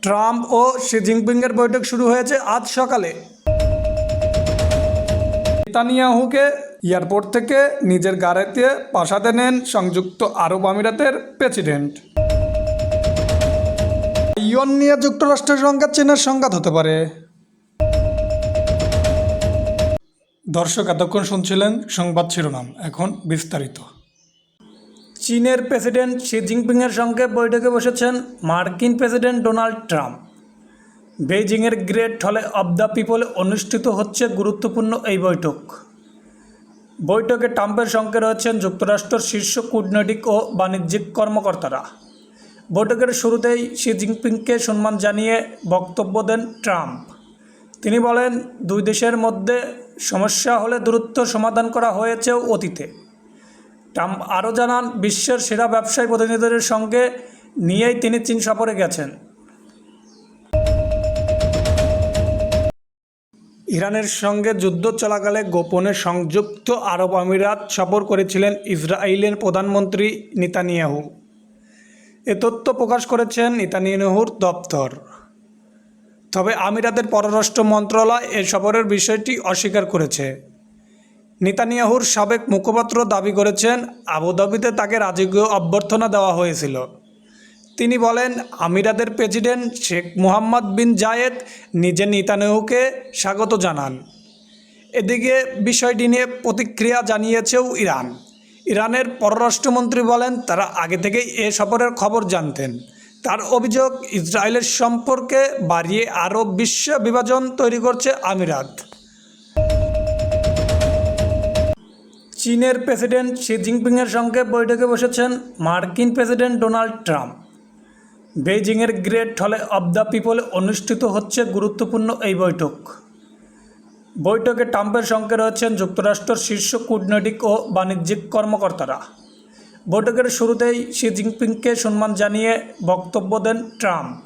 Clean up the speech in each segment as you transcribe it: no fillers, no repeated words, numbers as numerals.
Trump O she জিনপিংয়ের বৈঠক শুরু হয়েছে আজ সকালে। নেতানিয়াহুকে এয়ারপোর্ট থেকে নিজের গাড়িতে প্রাসাদে নেন সংযুক্ত আরব আমিরাতের প্রেসিডেন্ট। ইয়ন নিয়ে যুক্তরাষ্ট্রের সঙ্গে চীনের সংঘাত হতে পারে। দর্শক, এতক্ষণ শুনছিলেন সংবাদ শিরোনাম, এখন বিস্তারিত। চীনের প্রেসিডেন্ট শি জিনপিংয়ের সঙ্গে বৈঠকে বসেছেন মার্কিন প্রেসিডেন্ট ডোনাল্ড ট্রাম্প। বেইজিংয়ের গ্রেট হলে অব দ্য পিপলে অনুষ্ঠিত হচ্ছে গুরুত্বপূর্ণ এই বৈঠক। বৈঠকে ট্রাম্পের সঙ্গে রয়েছেন যুক্তরাষ্ট্রের শীর্ষ কূটনৈতিক ও বাণিজ্যিক কর্মকর্তারা। বৈঠকের শুরুতেই শি জিনপিংকে সম্মান জানিয়ে বক্তব্য দেন ট্রাম্প। তিনি বলেন, দুই দেশের মধ্যে সমস্যা হলে দ্রুত সমাধান করা হয়েছেও অতীতে। ট্রাম্প আরও জানান, বিশ্বের সেরা ব্যবসায়ী প্রতিনিধিদের সঙ্গে নিয়েই তিনি চীন সফরে গেছেন। ইরানের সঙ্গে যুদ্ধ চলাকালে গোপনে সংযুক্ত আরব আমিরাত সফর করেছিলেন ইসরায়েলের প্রধানমন্ত্রী নেতানিয়াহু। এ তথ্য প্রকাশ করেছেন নেতানিয়াহুর দপ্তর। তবে আমিরাতের পররাষ্ট্র মন্ত্রণালয় এ সফরের বিষয়টি অস্বীকার করেছে। নেতানিয়াহুর সাবেক মুখপাত্র দাবি করেছেন, আবুধাবিতে তাকে রাজকীয় অভ্যর্থনা দেওয়া হয়েছিল। তিনি বলেন, আমিরাতের প্রেসিডেন্ট শেখ মোহাম্মদ বিন জায়েদ নিজে নেতানিয়াহুকে স্বাগত জানান। এদিকে বিষয়টি নিয়ে প্রতিক্রিয়া জানিয়েছেও ইরান। ইরানের পররাষ্ট্রমন্ত্রী বলেন, তারা আগে থেকেই এ সফরের খবর জানতেন। তার অভিযোগ, ইসরায়েলের সম্পর্কে বাড়িয়ে আরব বিশ্ব বিভাজন তৈরি করছে আমিরাত। চীনের প্রেসিডেন্ট শি জিনপিংয়ের সঙ্গে বৈঠকে বসেছেন মার্কিন প্রেসিডেন্ট ডোনাল্ড ট্রাম্প। বেইজিংয়ের গ্রেট হলে অব দ্য পিপলে অনুষ্ঠিত হচ্ছে গুরুত্বপূর্ণ এই বৈঠক। বৈঠকে ট্রাম্পের সঙ্গে রয়েছেন যুক্তরাষ্ট্রের শীর্ষ কূটনৈতিক ও বাণিজ্যিক কর্মকর্তারা। বৈঠকের শুরুতেই শি জিনপিংকে সম্মান জানিয়ে বক্তব্য দেন ট্রাম্প।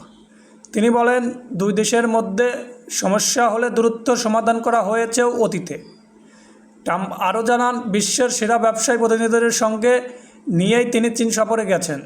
তিনি বলেন, দুই দেশের মধ্যে সমস্যা হলে দ্রুত সমাধান করা হয়েছেও অতীতে। ট্রাম্প আরও জানান, বিশ্বের সেরা ব্যবসায়ী প্রতিনিধিদের সঙ্গে নিয়েই তিনি চীন সফরে গেছেন।